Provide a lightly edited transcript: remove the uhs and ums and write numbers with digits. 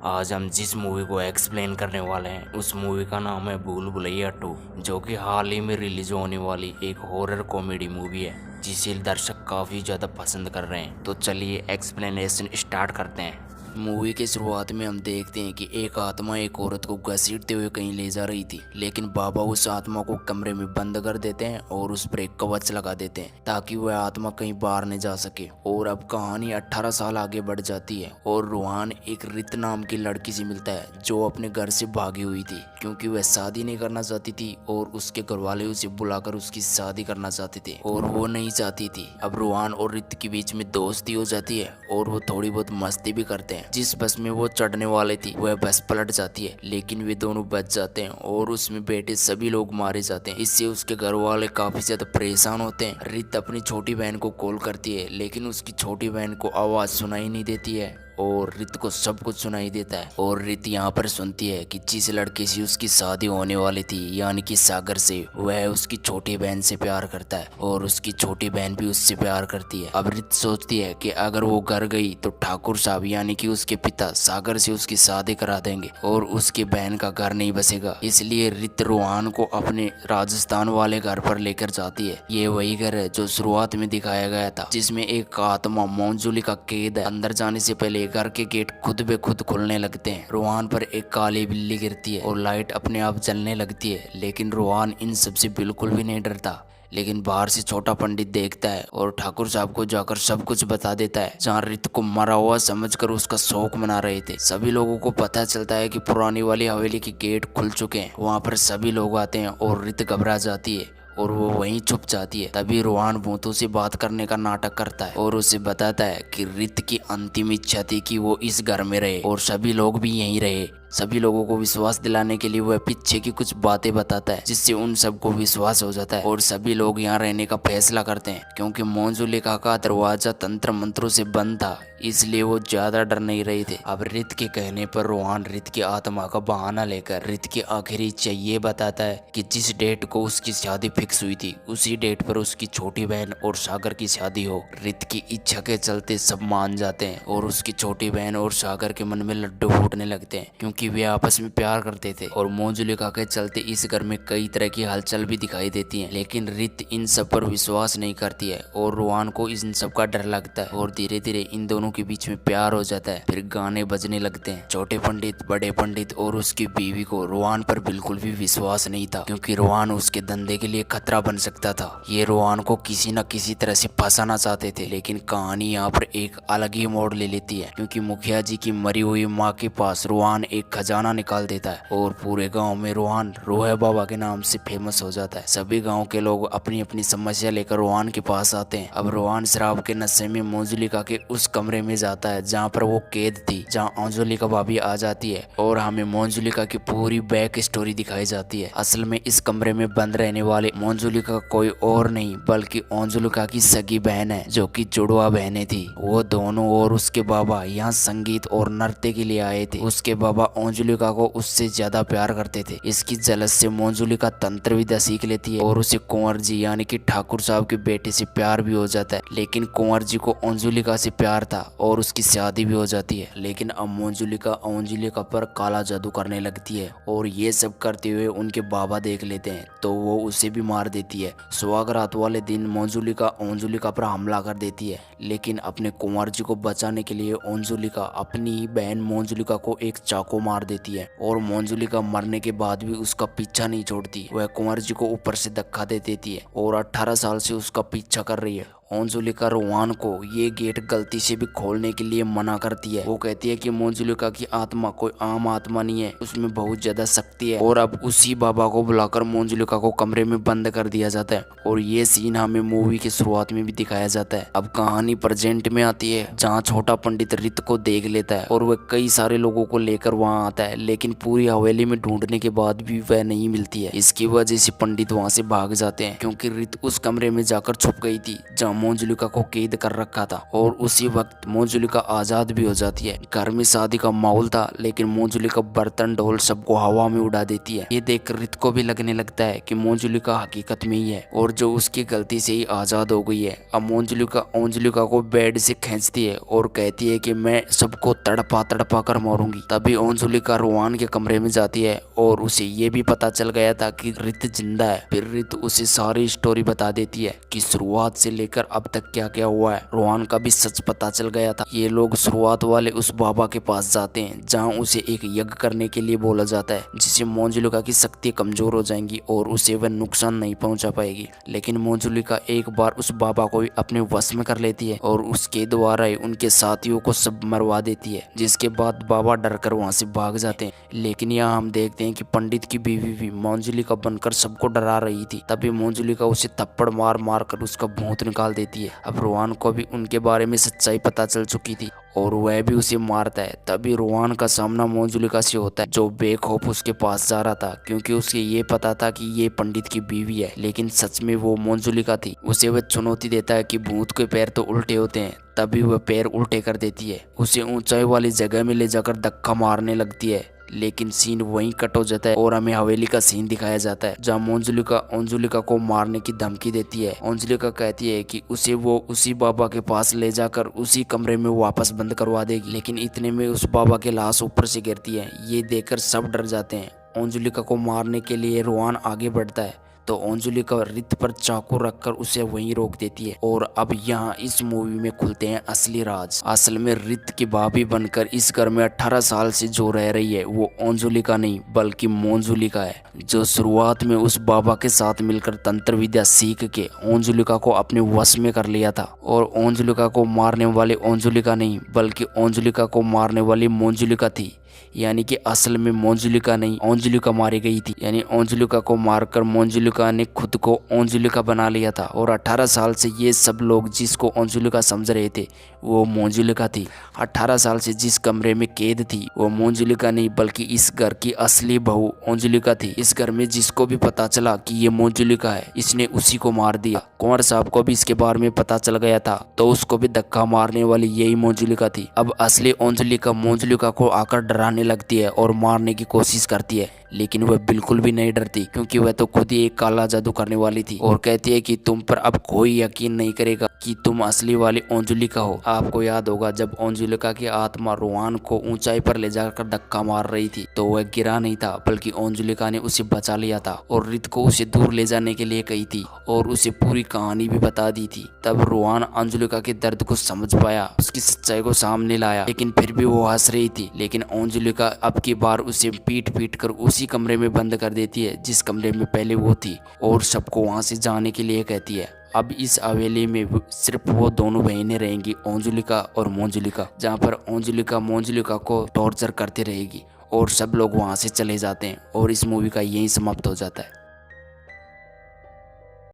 आज हम जिस मूवी को एक्सप्लेन करने वाले हैं उस मूवी का नाम है भूल भुलैया 2, जो कि हाल ही में रिलीज होने वाली एक हॉरर कॉमेडी मूवी है जिसे दर्शक काफ़ी ज़्यादा पसंद कर रहे हैं। तो चलिए एक्सप्लेनेशन स्टार्ट करते हैं। मूवी के शुरुआत में हम देखते हैं कि एक आत्मा एक औरत को घसीटते हुए कहीं ले जा रही थी, लेकिन बाबा उस आत्मा को कमरे में बंद कर देते हैं और उस पर एक कवच लगा देते हैं ताकि वह आत्मा कहीं बाहर नहीं जा सके। और अब कहानी 18 साल आगे बढ़ जाती है और रूहान एक रित नाम की लड़की से मिलता है जो अपने घर से भागी हुई थी क्योंकि वह शादी नहीं करना चाहती थी और उसके घर वाले उसे बुलाकर उसकी शादी करना चाहते थे और वो नहीं चाहती थी। अब रूहान और रित के बीच में दोस्ती हो जाती है और वो थोड़ी बहुत मस्ती भी करते हैं। जिस बस में वो चढ़ने वाले थी वह बस पलट जाती है, लेकिन वे दोनों बच जाते हैं और उसमें बैठे सभी लोग मारे जाते हैं। इससे उसके घर वाले काफी ज्यादा परेशान होते हैं। रित अपनी छोटी बहन को कॉल करती है, लेकिन उसकी छोटी बहन को आवाज सुनाई नहीं देती है और रित को सब कुछ सुनाई देता है। और रित यहाँ पर सुनती है कि जिस लड़के से उसकी शादी होने वाली थी यानी कि सागर से, वह उसकी छोटी बहन से प्यार करता है और उसकी छोटी बहन भी उससे प्यार करती है। अब रित सोचती है कि अगर वो घर गई तो ठाकुर साहब यानी कि उसके पिता सागर से उसकी शादी करा देंगे और उसकी बहन का घर नहीं बसेगा। इसलिए रित रूहान को अपने राजस्थान वाले घर पर लेकर जाती है। ये वही घर है जो शुरुआत में दिखाया गया था, जिसमें एक आत्मा मोंजुली का कैद है। अंदर जाने से पहले घर के गेट खुद बे खुद खुलने लगते हैं। रूहान पर एक काली बिल्ली गिरती है और लाइट अपने आप जलने लगती है, लेकिन रूहान इन सब से बिल्कुल भी नहीं डरता। लेकिन बाहर से छोटा पंडित देखता है और ठाकुर साहब को जाकर सब कुछ बता देता है। जहाँ रित को मरा हुआ समझकर उसका शोक मना रहे थे। सभी लोगों को पता चलता है कि पुरानी वाली हवेली के गेट खुल चुके हैं। वहाँ पर सभी लोग आते हैं और रित घबरा जाती है और वो वहीं छुप जाती है। तभी रूहान भूतों से बात करने का नाटक करता है और उसे बताता है कि रित की अंतिम इच्छा थी कि वो इस घर में रहे और सभी लोग भी यहीं रहे। सभी लोगों को विश्वास दिलाने के लिए वह पीछे की कुछ बातें बताता है, जिससे उन सबको विश्वास हो जाता है और सभी लोग यहाँ रहने का फैसला करते हैं। क्योंकि मोंजुलिका का दरवाजा तंत्र मंत्रों से बंद था, इसलिए वो ज्यादा डर नहीं रहे थे। अब रित के कहने पर रूहान रित की आत्मा का बहाना लेकर रित की आखिरी इच्छा ये बताता है कि जिस डेट को उसकी शादी फिक्स हुई थी उसी डेट पर उसकी छोटी बहन और सागर की शादी हो। रित की इच्छा के चलते सब मान जाते हैं और उसकी छोटी बहन और सागर के मन में लड्डू फूटने लगते हैं क्योंकि वे आपस में प्यार करते थे। और मोंजुलिका के चलते इस घर में कई तरह की हलचल भी दिखाई देती है, लेकिन रित इन सब पर विश्वास नहीं करती है और रूहान को इन सब का डर लगता है और धीरे धीरे इन दोनों के बीच में प्यार हो जाता है। फिर गाने बजने लगते हैं। छोटे पंडित, बड़े पंडित और उसकी बीवी को रूहान पर बिल्कुल भी विश्वास नहीं था क्योंकि रूहान उसके धंधे के लिए खतरा बन सकता था। ये रूहान को किसी न किसी तरह से फंसाना चाहते थे, लेकिन कहानी यहाँ पर एक अलग ही मोड़ ले लेती है क्योंकि मुखिया जी की मरी हुई माँ के पास रूहान एक खजाना निकाल देता है और पूरे गांव में रूहान रोहे बाबा के नाम से फेमस हो जाता है। सभी गांव के लोग अपनी अपनी समस्या लेकर रूहान के पास आते हैं। अब रूहान शराब के नशे में मोंजुलिका के उस कमरे में जाता है जहाँ पर वो कैद थी, जहाँ अंजुलिका भाभी आ जाती है और हमें मोंजुलिका की पूरी बैक स्टोरी दिखाई जाती है। असल में इस कमरे में बंद रहने वाले मोंजुलिका कोई और नहीं बल्कि अंजुलिका की सगी बहन है जो कि जुड़वा बहनें थी। वो दोनों और उसके बाबा यहाँ संगीत और नृत्य के लिए आए थे। उसके बाबा मोंजुलिका को उससे ज्यादा प्यार करते थे। इसकी जलस से मोंजुलिका तंत्र विद्या सीख लेती है और उसे कुंवर जी यानी कि ठाकुर साहब के बेटे से प्यार भी हो जाता है। लेकिन कुंवर जी को मोंजुलिका से प्यार था और उसकी शादी भी हो जाती है। लेकिन अब मोंजुलिका पर काला जादू करने लगती है और ये सब करते हुए उनके बाबा देख लेते हैं तो वो उसे भी मार देती है। सुहाग रात वाले दिन मोंजुलिका पर हमला कर देती है, लेकिन अपने कुंवर जी को बचाने के लिए मोंजुलिका अपनी बहन मोंजुलिका को एक चाकू मार देती है और मोंजुलिका मरने के बाद भी उसका पीछा नहीं छोड़ती। वह कुंवर जी को ऊपर से धक्का दे देती है और 18 साल से उसका पीछा कर रही है। मोंजुलिका रूहान को ये गेट गलती से भी खोलने के लिए मना करती है। वो कहती है कि मोंजुलिका की आत्मा कोई आम आत्मा नहीं है, उसमें बहुत ज्यादा शक्ति है। और अब उसी बाबा को बुलाकर मोंजुलिका को कमरे में बंद कर दिया जाता है और ये सीन हमें मूवी की शुरुआत में भी दिखाया जाता है। अब कहानी प्रेजेंट में आती है जहाँ छोटा पंडित रित को देख लेता है और वह कई सारे लोगों को लेकर वहाँ आता है, लेकिन पूरी हवेली में ढूंढने के बाद भी वह नहीं मिलती है। इसकी वजह से पंडित वहाँ से भाग जाते हैं क्योंकि रित उस कमरे में जाकर छुप गई थी जहाँ मंजुलिका को कैद कर रखा था और उसी वक्त मंजुलिका आजाद भी हो जाती है। घर में शादी का माहौल था लेकिन मंजुलिका बर्तन ढोल सबको हवा में उड़ा देती है। ये देख रित को भी लगने लगता है कि मंजुलिका हकीकत में ही है और जो उसकी गलती से ही आजाद हो गई है। अब मंजुलिका को बेड से खींचती है और कहती है कि मैं सबको तड़पा कर मारूंगी। तभी मंजुलिका रोहान के कमरे में जाती है और उसे ये भी पता चल गया था कि रित जिंदा है। फिर रित उसे सारी स्टोरी बता देती है कि शुरुआत से लेकर अब तक क्या क्या हुआ है। रोहान का भी सच पता चल गया था। ये लोग शुरुआत वाले उस बाबा के पास जाते हैं जहाँ उसे एक यज्ञ करने के लिए बोला जाता है जिससे मंजुलिका की शक्ति कमजोर हो जाएंगी और उसे वह नुकसान नहीं पहुंचा पाएगी। लेकिन मंजुलिका एक बार उस बाबा को अपने वश में कर लेती है और उसके द्वारा ही उनके साथियों को सब मरवा देती है, जिसके बाद बाबा डर कर वहाँ से भाग जाते हैं। लेकिन यहाँ हम देखते हैं कि पंडित की बीवी भी मंजुलिका बनकर सबको डरा रही थी। तभी मंजुलिका उसे थप्पड़ मार मार कर उसका भूत निकाल देती है। अब रोहान को भी उनके बारे में सच्चाई पता चल चुकी थी और वह भी उसे मारता है। तभी रोहान का सामना मंजुलिका से होता है जो बेखौफ उसके पास जा रहा था क्योंकि उसे ये पता था कि ये पंडित की बीवी है, लेकिन सच में वो मंजुलिका थी। उसे वह चुनौती देता है कि भूत के पैर तो उल्टे होते हैं। तभी वह पैर उल्टे कर देती है, उसे ऊंचाई वाली जगह में ले जाकर धक्का मारने लगती है। लेकिन सीन वहीं कट हो जाता है और हमें हवेली का सीन दिखाया जाता है जहाँ मंजुलिका को मारने की धमकी देती है। मंजुलिका कहती है कि उसे वो उसी बाबा के पास ले जाकर उसी कमरे में वापस बंद करवा देगी। लेकिन इतने में उस बाबा की लाश ऊपर से गिरती है। ये देखकर सब डर जाते हैं। मंजुलिका को मारने के लिए रोहान आगे बढ़ता है तो मंजुलिका रित पर चाकू रखकर उसे वहीं रोक देती है। और अब यहाँ इस मूवी में खुलते हैं असली राज। असल में रित की भाभी बनकर इस घर में 18 साल से जो रह रही है वो मंजुलिका नहीं बल्कि मंजुलिका है, जो शुरुआत में उस बाबा के साथ मिलकर तंत्र विद्या सीख के मंजुलिका को अपने वश में कर लिया था। और मंजुलिका को मारने वाले मंजुलिका नहीं बल्कि मंजुलिका को मारने वाली मंजुलिका थी, यानी कि असल में मंजुलिका नहीं अंजुलिका मारी गई थी। यानी अंजुलिका को मारकर मंजुलिका ने खुद को अंजुलिका बना लिया था। और 18 साल से ये सब लोग जिसको अंजुलिका समझ रहे थे वो मंजुलिका थी। 18 साल से जिस कमरे में कैद थी वो मंजुलिका नहीं बल्कि इस घर की असली बहू अंजुलिका थी। इस घर में जिसको भी पता चला कि ये मंजुलिका है इसने उसी को मार दिया। कुंवर साहब को भी इसके बारे में पता चल गया था तो उसको भी धक्का मारने वाली यही मंजुलिका थी। अब असली अंजुलिका मंजुलिका को आकर डराने लगती है और मारने की कोशिश करती है, लेकिन वह बिल्कुल भी नहीं डरती क्योंकि वह तो खुद ही एक काला जादू करने वाली थी और कहती है कि तुम पर अब कोई यकीन नहीं करेगा कि तुम असली वाली अंजुलिका हो। आपको याद होगा जब अंजुलिका की आत्मा रोहान को ऊंचाई पर ले जाकर धक्का मार रही थी तो वह गिरा नहीं था बल्कि अंजुलिका ने उसे बचा लिया था और रित को उसे दूर ले जाने के लिए कही थी और उसे पूरी कहानी भी बता दी थी। तब रोहान अंजुलिका के दर्द को समझ पाया, उसकी सच्चाई को सामने लाया, लेकिन फिर भी वो हंस रही थी। लेकिन अंजुलिका अब की बार उसे पीट कर उसी कमरे में बंद कर देती है जिस कमरे में पहले वो थी और सबको वहां से जाने के लिए कहती है। अब इस हवेली में सिर्फ वो दोनों बहनें रहेंगी, अंजुलिका और मंजुलिका, जहाँ पर अंजुलिका मंजुलिका को टॉर्चर करती रहेगी और सब लोग वहाँ से चले जाते हैं और इस मूवी का यही समाप्त हो जाता है।